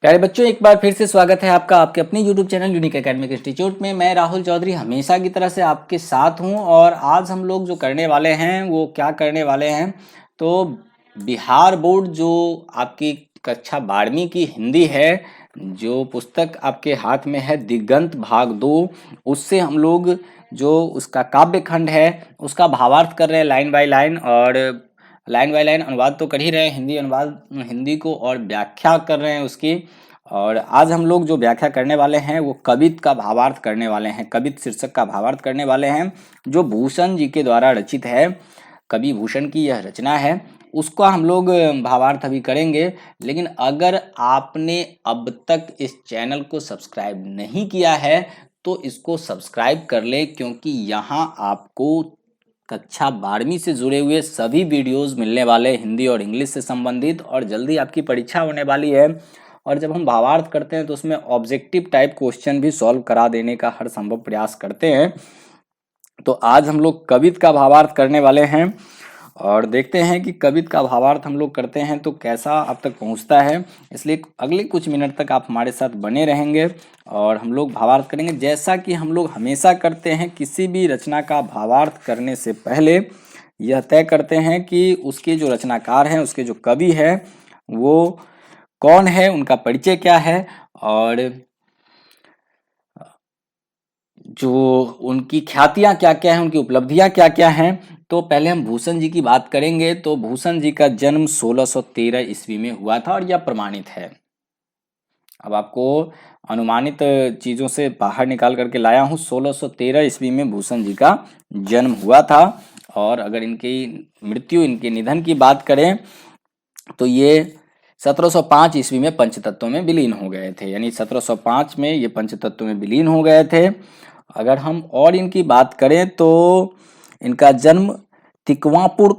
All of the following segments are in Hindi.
प्यारे बच्चों, एक बार फिर से स्वागत है आपका आपके अपने YouTube channel unique academic institute में। मैं राहुल चौधरी हमेशा की तरह से आपके साथ हूं और आज हम लोग जो करने वाले हैं वो क्या करने वाले हैं तो बिहार बोर्ड जो आपकी कक्षा 12वीं की हिंदी है, जो पुस्तक आपके हाथ में है दिगंत भाग 2, उससे हम लोग जो उसका काव्य खंड है उसका भावार्थ कर रहे हैं लाइन बाय लाइन। और लाइन बाय लाइन अनुवाद तो कर ही रहे हैं, हिंदी अनुवाद हिंदी को, और व्याख्या कर रहे हैं उसकी। और आज हम लोग जो व्याख्या करने वाले हैं वो कवित का भावार्थ करने वाले हैं, कवित शीर्षक का भावार्थ करने वाले हैं जो भूषण जी के द्वारा रचित है। कवि भूषण की यह रचना है, उसका हम लोग भावार्थ अभी करेंगे। लेकिन अगर आपने अब तक इस चैनल को सब्सक्राइब नहीं किया है तो इसको सब्सक्राइब कर ले, क्योंकि यहाँ आपको कक्षा 12वीं से जुड़े हुए सभी वीडियोस मिलने वाले हिंदी और इंग्लिश से संबंधित। और जल्दी आपकी परीक्षा होने वाली है और जब हम भावार्थ करते हैं तो उसमें ऑब्जेक्टिव टाइप क्वेश्चन भी सॉल्व करा देने का हर संभव प्रयास करते हैं। तो आज हम लोग कवित का भावार्थ करने वाले हैं और देखते हैं कि कवित का भावार्थ हम लोग करते हैं तो कैसा आप तक पहुंचता है। इसलिए अगले कुछ मिनट तक आप हमारे साथ बने रहेंगे और हम लोग भावार्थ करेंगे। जैसा कि हम लोग हमेशा करते हैं, किसी भी रचना का भावार्थ करने से पहले यह तय करते हैं कि उसके जो रचनाकार हैं, उसके जो कवि हैं वो कौन है, उनका परिचय क्या है और जो उनकी ख्यातियाँ क्या क्या हैं, उनकी उपलब्धियाँ क्या क्या हैं। तो पहले हम भूषण जी की बात करेंगे। तो भूषण जी का जन्म 1613 ईस्वी में हुआ था और यह प्रमाणित है। अब आपको अनुमानित चीज़ों से बाहर निकाल करके लाया हूँ। 1613 ईस्वी में भूषण जी का जन्म हुआ था। और अगर इनकी मृत्यु, इनके निधन की बात करें तो ये 1705 ईस्वी में पंचतत्व में विलीन हो गए थे, यानी 1705 में ये पंचतत्व में विलीन हो गए थे। अगर हम और इनकी बात करें तो इनका जन्म तिकवापुर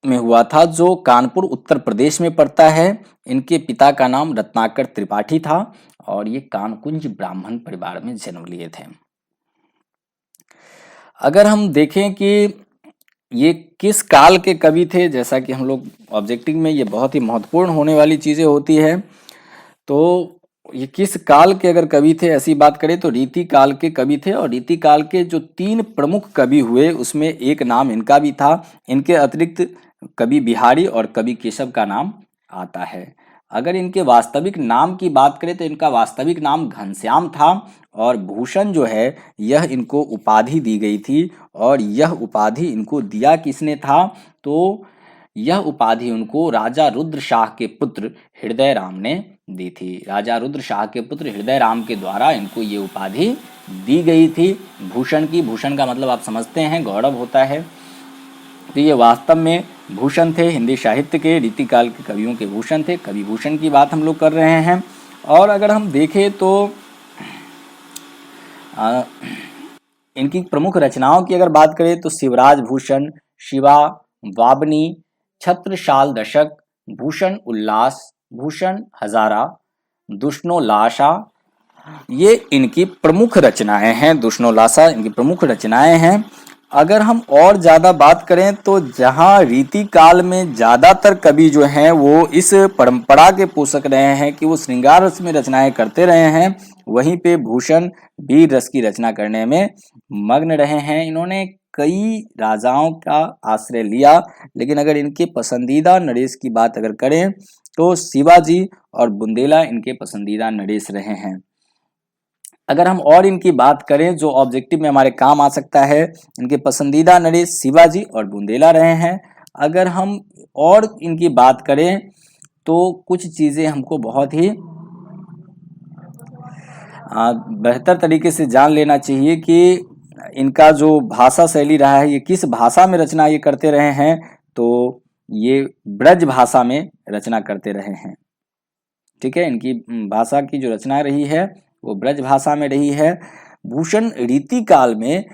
में हुआ था, जो कानपुर उत्तर प्रदेश में पड़ता है। इनके पिता का नाम रत्नाकर त्रिपाठी था और ये कानकुंज ब्राह्मण परिवार में जन्म लिए थे। अगर हम देखें कि ये किस काल के कवि थे, जैसा कि हम लोग ऑब्जेक्टिव में ये बहुत ही महत्वपूर्ण होने वाली चीज़ें होती है, तो ये किस काल के अगर कवि थे ऐसी बात करें तो रीति काल के कवि थे। और रीति काल के जो 3 प्रमुख कवि हुए उसमें एक नाम इनका भी था। इनके अतिरिक्त कवि बिहारी और कवि केशव का नाम आता है। अगर इनके वास्तविक नाम की बात करें तो इनका वास्तविक नाम घनश्याम था और भूषण जो है यह इनको उपाधि दी गई थी। और यह उपाधि इनको दिया किसने था, तो यह उपाधि उनको राजा रुद्र शाह के पुत्र हृदय राम ने दी थी। राजा रुद्र शाह के पुत्र हृदय राम के द्वारा इनको ये उपाधि दी गई थी भूषण की। भूषण का मतलब आप समझते हैं, गौरव होता है। तो ये वास्तव में भूषण थे, हिंदी साहित्य के रीतिकाल के कवियों के भूषण थे। कवि भूषण की बात हम लोग कर रहे हैं। और अगर हम देखें तो इनकी प्रमुख रचनाओं की अगर बात करें तो शिवराज भूषण, शिवा, वाबनी, छत्रसाल दशक, भूषण उल्लास, भूषण हजारा, दुष्णोलाशा, ये इनकी प्रमुख रचनाएं हैं। दुष्णोलाशा इनकी प्रमुख रचनाएं हैं। अगर हम और ज़्यादा बात करें तो जहाँ रीति काल में ज़्यादातर कवि जो हैं वो इस परंपरा के पोषक रहे हैं कि वो श्रृंगार रस में रचनाएं करते रहे हैं, वहीं पे भूषण वीर रस की रचना करने में मग्न रहे हैं। इन्होंने कई राजाओं का आश्रय लिया, लेकिन अगर इनके पसंदीदा नरेश की बात अगर करें तो शिवाजी और बुंदेला इनके पसंदीदा नरेश रहे हैं। अगर हम और इनकी बात करें जो ऑब्जेक्टिव में हमारे काम आ सकता है, इनके पसंदीदा नरेश शिवाजी और बुंदेला रहे हैं। अगर हम और इनकी बात करें तो कुछ चीज़ें हमको बहुत ही बेहतर तरीके से जान लेना चाहिए कि इनका जो भाषा शैली रहा है, ये किस भाषा में रचना ये करते रहे हैं। तो ये ब्रज भाषा में रचना करते रहे हैं। ठीक है, इनकी भाषा की जो रचना रही है वो ब्रज भाषा में रही है। भूषण रीति काल में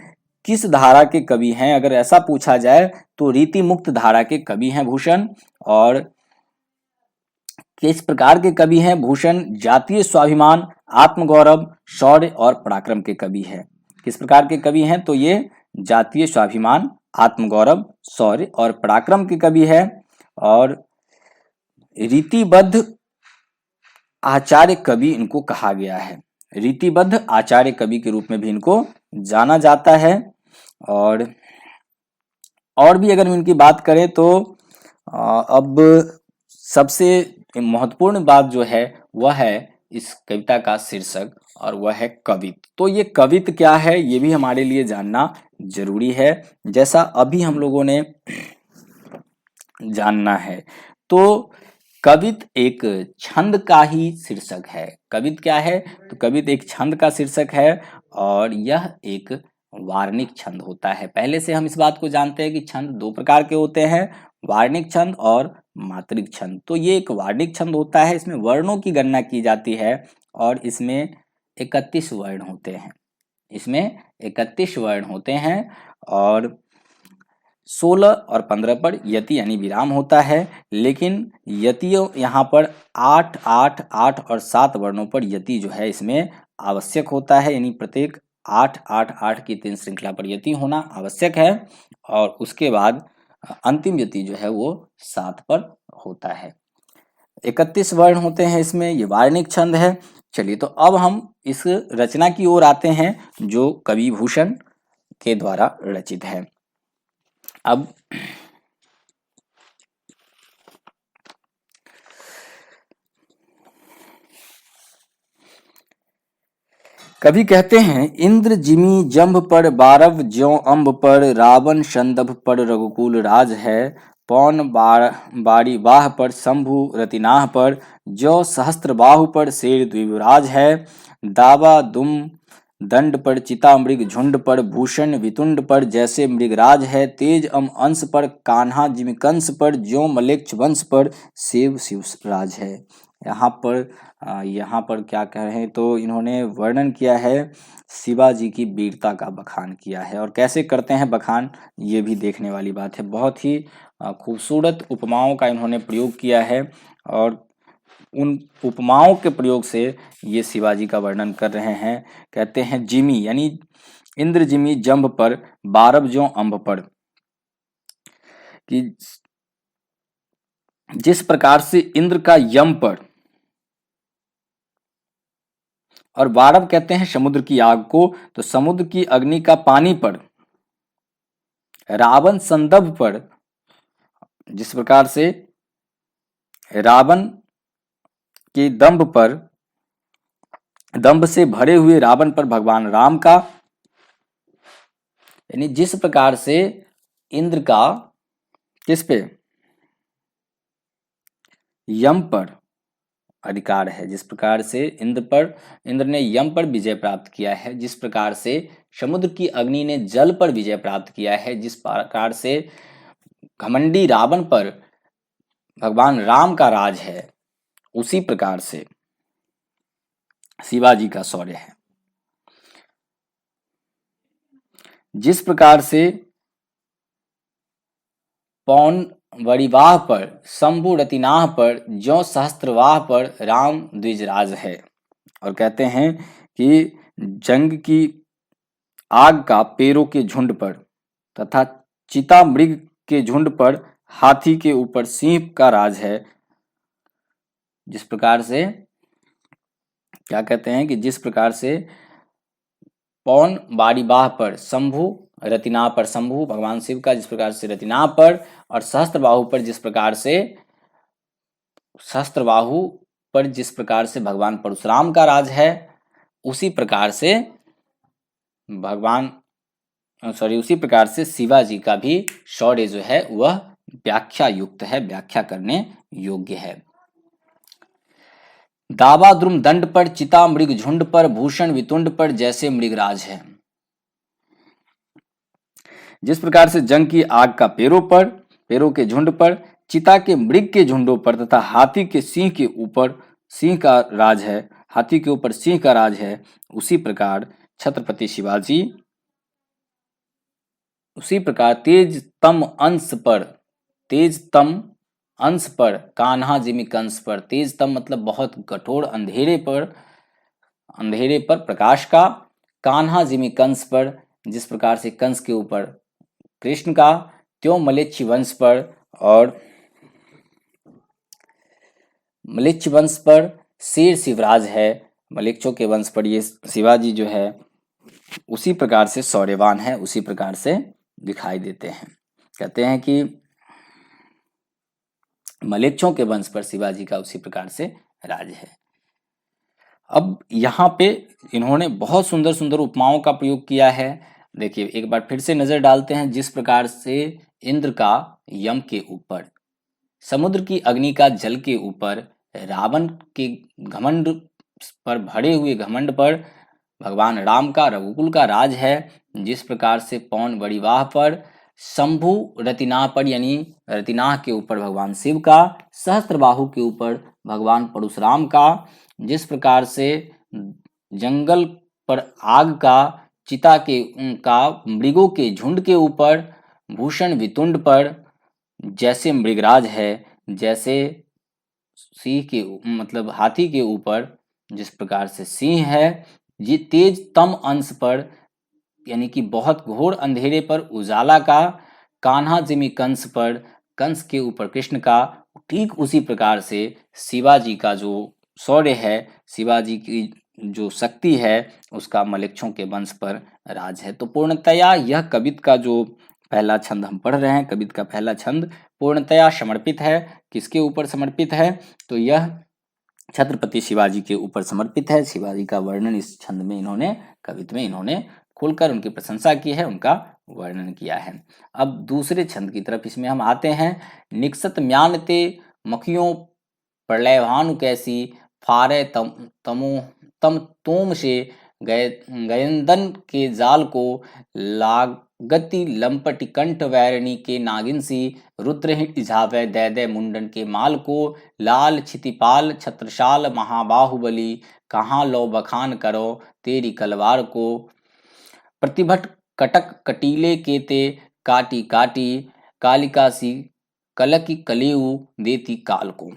किस धारा के कवि हैं, अगर ऐसा पूछा जाए तो रीति मुक्त धारा के कवि हैं भूषण। और किस प्रकार के कवि हैं भूषण, जातीय स्वाभिमान, आत्मगौरव, शौर्य और पराक्रम के कवि हैं। किस प्रकार के कवि हैं, तो ये जातीय स्वाभिमान, आत्मगौरव, शौर्य और पराक्रम के कवि है। और रीतिबद्ध आचार्य कवि इनको कहा गया है। रीतिबद्ध आचार्य कवि के रूप में भी इनको जाना जाता है। और भी अगर इनकी बात करें तो अब सबसे महत्वपूर्ण बात जो है वह है इस कविता का शीर्षक, और वह है कवित। तो ये कवित क्या है ये भी हमारे लिए जानना जरूरी है, जैसा अभी हम लोगों ने जानना है। तो कवित एक छंद का ही शीर्षक है। कवित क्या है? तो कवित एक छंद का शीर्षक है, और यह एक वार्णिक छंद होता है। पहले से हम इस बात को जानते हैं कि छंद दो प्रकार के होते हैं, वार्णिक छंद और मात्रिक छंद। तो ये एक वार्णिक छंद होता है, इसमें वर्णों की गणना की जाती है, और इसमें 31 वर्ण होते हैं। इसमें 31 वर्ण होते हैं, और 16 और 15 पर यति यानी विराम होता है। लेकिन यतियों यहाँ पर 8, 8, 8 और 7 वर्णों पर यति जो है इसमें आवश्यक होता है, यानी प्रत्येक 8, 8, 8 की 3 श्रृंखला पर यति होना आवश्यक है, और उसके बाद अंतिम यति जो है वो 7 पर होता है। 31 वर्ण होते हैं इसमें, ये वार्णिक छंद है। चलिए, तो अब हम इस रचना की ओर आते हैं जो कवि भूषण के द्वारा रचित है। अब कवि कहते हैं, इंद्र जिमी जंभ पर बारव ज्यों अम्ब पर, रावण संदभ पर रघुकुल राज है, पौन बारी वाह पर शंभु रतिनाह पर, ज्यों सहस्त्र बाहु पर शेर द्विभराज है, दावा दुम दंड पर चिता मृग झुंड पर, भूषण वितुंड पर जैसे मृगराज है, तेज अंश पर कान्हा जिमिकंस पर, ज्यों मलेच्छ वंश पर शिव शिवराज है। यहाँ पर क्या कहें तो इन्होंने वर्णन किया है, शिवाजी की वीरता का बखान किया है। और कैसे करते हैं बखान, ये भी देखने वाली बात है। बहुत ही खूबसूरत उपमाओं का इन्होंने प्रयोग किया है, और उन उपमाओं के प्रयोग से ये शिवाजी का वर्णन कर रहे हैं। कहते हैं, जिमी यानी इंद्र जिमी जंभ पर, बारब ज्यों अम्ब पर, कि जिस प्रकार से इंद्र का यम पर, और बारब कहते हैं समुद्र की आग को, तो समुद्र की अग्नि का पानी पर, रावण संदर्भ पर, जिस प्रकार से रावण के दंभ से भरे हुए रावण पर भगवान राम का, यानी जिस प्रकार से इंद्र का किस पे, यम पर अधिकार है, जिस प्रकार से इंद्र ने यम पर विजय प्राप्त किया है, जिस प्रकार से समुद्र की अग्नि ने जल पर विजय प्राप्त किया है, जिस प्रकार से घमंडी रावण पर भगवान राम का राज है, उसी प्रकार से शिवाजी का शौर्य है। जिस प्रकार से पौन वरिवाह पर, शंभु रतिनाह पर, ज्यों सहस्त्रवाह पर राम द्विजराज है। और कहते हैं कि जंग की आग का पेड़ों के झुंड पर तथा चिता मृग के झुंड पर, हाथी के ऊपर सिंह का राज है। जिस प्रकार से क्या कहते हैं कि जिस प्रकार से पौन वारिवाह पर शंभु रतिनाह पर, शंभु भगवान शिव का, जिस प्रकार से रतिनाह पर, और सहस्त्रबाहु पर जिस प्रकार से भगवान परशुराम का राज है, उसी प्रकार से शिवाजी का भी शौर्य जो है वह व्याख्या युक्त है, व्याख्या करने योग्य है। दावा द्रुम दंड पर, चिता मृग झुंड पर, भूषण वितुंड पर जैसे मृगराज है। जिस प्रकार से जंग की आग का पेड़ों के झुंड पर, चिता के मृग के झुंडों पर तथा हाथी के सिंह के ऊपर सिंह का राज है, हाथी के ऊपर सिंह का राज है, उसी प्रकार छत्रपति शिवाजी, उसी प्रकार तेजतम अंश पर कान्हा जिमी कंस पर, तेजतम मतलब बहुत कठोर अंधेरे पर प्रकाश का, कान्हा जिमी कंस पर जिस प्रकार से कंस के ऊपर कृष्ण का, त्यों मलेच्छ वंश पर, और मलेच्छ वंश पर शेर शिवराज है, मलेच्छों के वंश पर ये शिवाजी जो है उसी प्रकार से शौर्यवान है, उसी प्रकार से दिखाई देते हैं। कहते हैं कि मलेच्छों के वंश पर शिवाजी का उसी प्रकार से राज है। अब यहाँ पे इन्होंने बहुत सुंदर सुंदर उपमाओं का प्रयोग किया है। देखिए एक बार फिर से नजर डालते हैं। जिस प्रकार से इंद्र का यम के ऊपर, समुद्र की अग्नि का जल के ऊपर, रावण के घमंड पर, भरे हुए घमंड पर भगवान राम का रघुकुल का राज है, जिस प्रकार से पौन बड़िवाह पर, शंभु रतिनाह पर यानी रतिनाह के ऊपर भगवान शिव का, सहस्त्रबाहु के ऊपर भगवान परशुराम का, जिस प्रकार से जंगल पर आग का, चिता के का, मृगों के झुंड के ऊपर, भूषण वितुंड पर जैसे मृगराज है, जैसे सिंह के मतलब हाथी के ऊपर जिस प्रकार से सिंह है, ये तेज तम अंश पर यानी कि बहुत घोर अंधेरे पर उजाला का, कान्हा जिमी कंस पर, कंस के ऊपर कृष्ण का, ठीक उसी प्रकार से शिवाजी का जो शौर्य है, शिवाजी की जो शक्ति है, उसका मलेच्छों के वंश पर राज है। तो पूर्णतया यह कवित का जो पहला छंद हम पढ़ रहे हैं, कवित का पहला छंद पूर्णतया समर्पित है। किसके ऊपर समर्पित है? तो यह छत्रपति शिवाजी के ऊपर समर्पित है। शिवाजी का वर्णन इस छंद में इन्होंने, कवित में इन्होंने खुलकर उनकी प्रशंसा की है, उनका वर्णन किया है। अब दूसरे छंद की तरफ इसमें हम आते हैं। निकसत म्यानते मखियों प्रलयभानु कैसी, फारे तम तोम से गयंदन के जाल को, लागति लंपटि कंठ वैरणी के नागिन सी, रुद्रहिट इझावे दय दय मुंडन के माल को, लाल छितिपाल छत्रशाल महाबाहुबली, कहाँ लो बखान करो तेरी कलवार को, प्रतिभट कटक कटीले के ते, काटी काटी कालिका सी, कलकी कलेऊ देती काल को।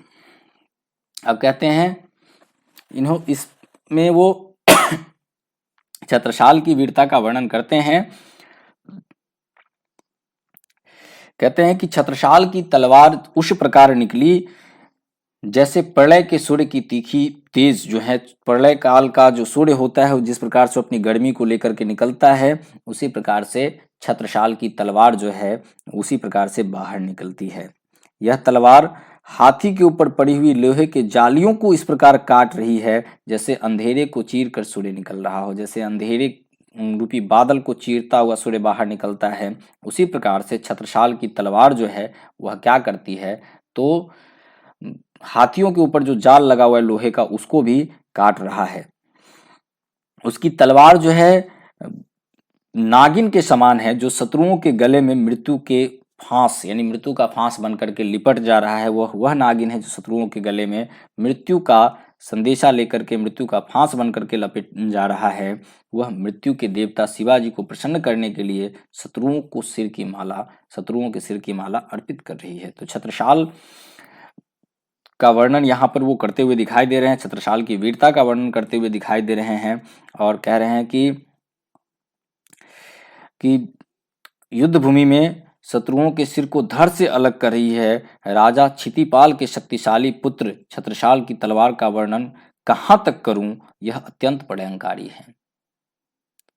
अब कहते हैं इसमें वो छत्रसाल की वीरता का वर्णन करते हैं। कहते हैं कि छत्रसाल की तलवार उस प्रकार निकली जैसे प्रलय के सूर्य की तीखी तेज जो है, प्रलय काल का जो सूर्य होता है जिस प्रकार से अपनी गर्मी को लेकर के निकलता है, उसी प्रकार से छत्रसाल की तलवार जो है उसी प्रकार से बाहर निकलती है। यह तलवार हाथी के ऊपर पड़ी हुई लोहे के जालियों को इस प्रकार काट रही है जैसे अंधेरे को चीर कर सूर्य निकल रहा हो, जैसे अंधेरे रूपी बादल को चीरता हुआ सूर्य बाहर निकलता है, उसी प्रकार से छत्रसाल की तलवार जो है वह क्या करती है, तो हाथियों के ऊपर जो जाल लगा हुआ है लोहे का उसको भी काट रहा है। उसकी तलवार जो है नागिन के समान है, जो शत्रुओं के गले में मृत्यु के फांस यानी मृत्यु का फांस बन करके लिपट जा रहा है। वह नागिन है जो शत्रुओं के गले में मृत्यु का संदेशा लेकर के, मृत्यु का फांस बन करके लपेट जा रहा है। वह मृत्यु के देवता शिवाजी को प्रसन्न करने के लिए शत्रुओं के सिर की माला अर्पित कर रही है। तो छत्रसाल का वर्णन यहाँ पर वो करते हुए दिखाई दे रहे हैं, छत्रसाल की वीरता का वर्णन करते हुए दिखाई दे रहे हैं और कह रहे हैं कि युद्ध भूमि में शत्रुओं के सिर को धड़ से अलग कर रही है। राजा क्षितिपाल के शक्तिशाली पुत्र छत्रसाल की तलवार का वर्णन कहाँ तक करूं, यह अत्यंत प्रलयंकारी है।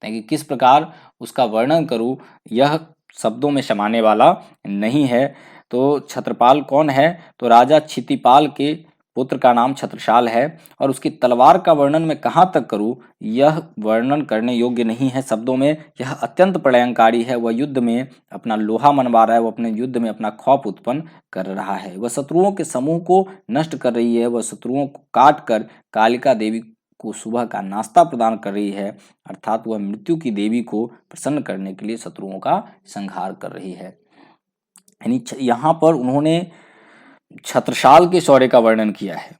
कि किस प्रकार उसका वर्णन करूं, यह शब्दों में समाने वाला नहीं है। तो छत्रपाल कौन है? तो राजा क्षितिपाल के पुत्र का नाम छत्रसाल है और उसकी तलवार का वर्णन मैं कहाँ तक करूं, यह वर्णन करने योग्य नहीं है शब्दों में। यह अत्यंत प्रलयंकारी है। वह युद्ध में अपना लोहा मनवा रहा है, वह अपने युद्ध में अपना खौफ उत्पन्न कर रहा है। वह शत्रुओं के समूह को नष्ट कर रही है। वह शत्रुओं को काट कर कालिका देवी को सुबह का नाश्ता प्रदान कर रही है, अर्थात वह मृत्यु की देवी को प्रसन्न करने के लिए शत्रुओं का संहार कर रही है। यानी यहाँ पर उन्होंने छत्रसाल के शौर्य का वर्णन किया है।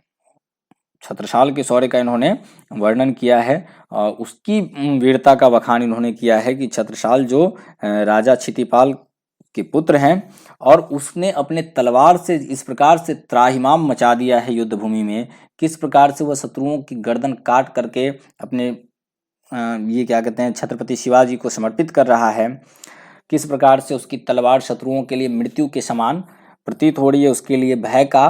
छत्रसाल के शौर्य का इन्होंने वर्णन किया है और उसकी वीरता का बखान इन्होंने किया है कि छत्रसाल जो राजा क्षितिपाल के पुत्र हैं और उसने अपने तलवार से इस प्रकार से त्राहिमाम मचा दिया है युद्ध भूमि में, किस प्रकार से वह शत्रुओं की गर्दन काट करके अपने ये क्या कहते हैं छत्रपति शिवाजी को समर्पित कर रहा है, किस प्रकार से उसकी तलवार शत्रुओं के लिए मृत्यु के समान प्रतीत हो रही है, उसके लिए भय का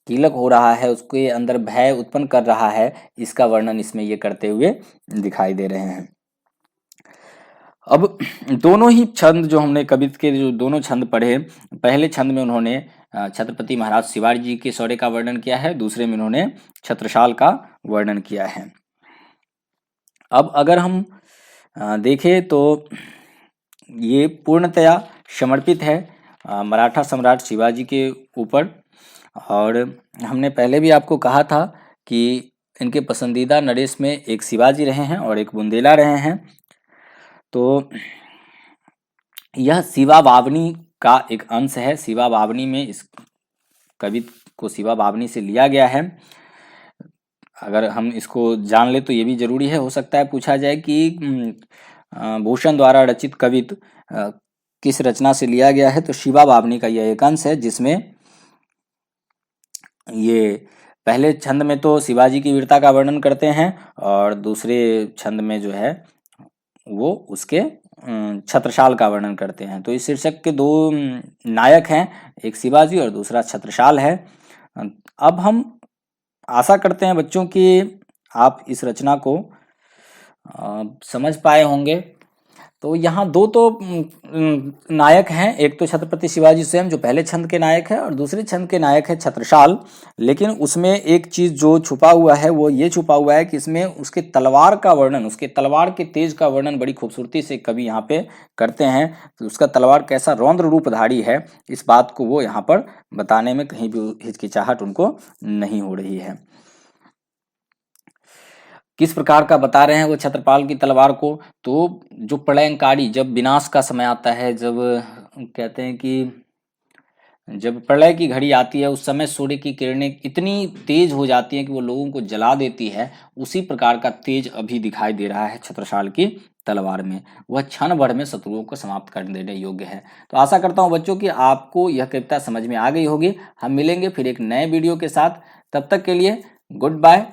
कीलक हो रहा है, उसके अंदर भय उत्पन्न कर रहा है, इसका वर्णन इसमें ये करते हुए दिखाई दे रहे हैं। अब दोनों ही छंद जो हमने कवित के जो दोनों छंद पढ़े, पहले छंद में उन्होंने छत्रपति महाराज शिवाजी जी के शौर्य का वर्णन किया है, दूसरे में उन्होंने छत्रसाल का वर्णन किया है। अब अगर हम देखें तो ये पूर्णतया समर्पित है मराठा सम्राट शिवाजी के ऊपर। और हमने पहले भी आपको कहा था कि इनके पसंदीदा नरेश में एक शिवाजी रहे हैं और एक बुंदेला रहे हैं। तो यह शिवा बावनी का एक अंश है। शिवा बावनी में इस कवित को शिवा बावनी से लिया गया है। अगर हम इसको जान ले तो ये भी जरूरी है, हो सकता है पूछा जाए कि भूषण द्वारा रचित कवित किस रचना से लिया गया है। तो शिवा बावनी का यह एक अंश है, जिसमें ये पहले छंद में तो शिवाजी की वीरता का वर्णन करते हैं और दूसरे छंद में जो है वो उसके छत्रसाल का वर्णन करते हैं। तो इस शीर्षक के दो नायक हैं, एक शिवाजी और दूसरा छत्रसाल है। अब हम आशा करते हैं बच्चों कि आप इस रचना को समझ पाए होंगे। तो यहाँ दो तो नायक हैं, एक तो छत्रपति शिवाजी स्वयं जो पहले छंद के नायक है और दूसरे छंद के नायक है छत्रसाल। लेकिन उसमें एक चीज़ जो छुपा हुआ है वो ये छुपा हुआ है कि इसमें उसके तलवार का वर्णन, उसके तलवार के तेज का वर्णन बड़ी खूबसूरती से कवि यहाँ पे करते हैं। तो उसका तलवार कैसा रौद्र रूपधारी है, इस बात को वो यहाँ पर बताने में कहीं भी हिचकिचाहट उनको नहीं हो रही है। किस प्रकार का बता रहे हैं वो छत्रपाल की तलवार को, तो जो प्रलयंकारी, जब विनाश का समय आता है, जब कहते हैं कि जब प्रलय की घड़ी आती है, उस समय सूर्य की किरणें इतनी तेज हो जाती हैं कि वो लोगों को जला देती है। उसी प्रकार का तेज अभी दिखाई दे रहा है छत्रसाल की तलवार में। वह क्षण भर में शत्रुओं को समाप्त कर देने योग्य है। तो आशा करता हूँ बच्चों कि आपको यह कविता समझ में आ गई होगी। हम मिलेंगे फिर एक नए वीडियो के साथ, तब तक के लिए गुड बाय।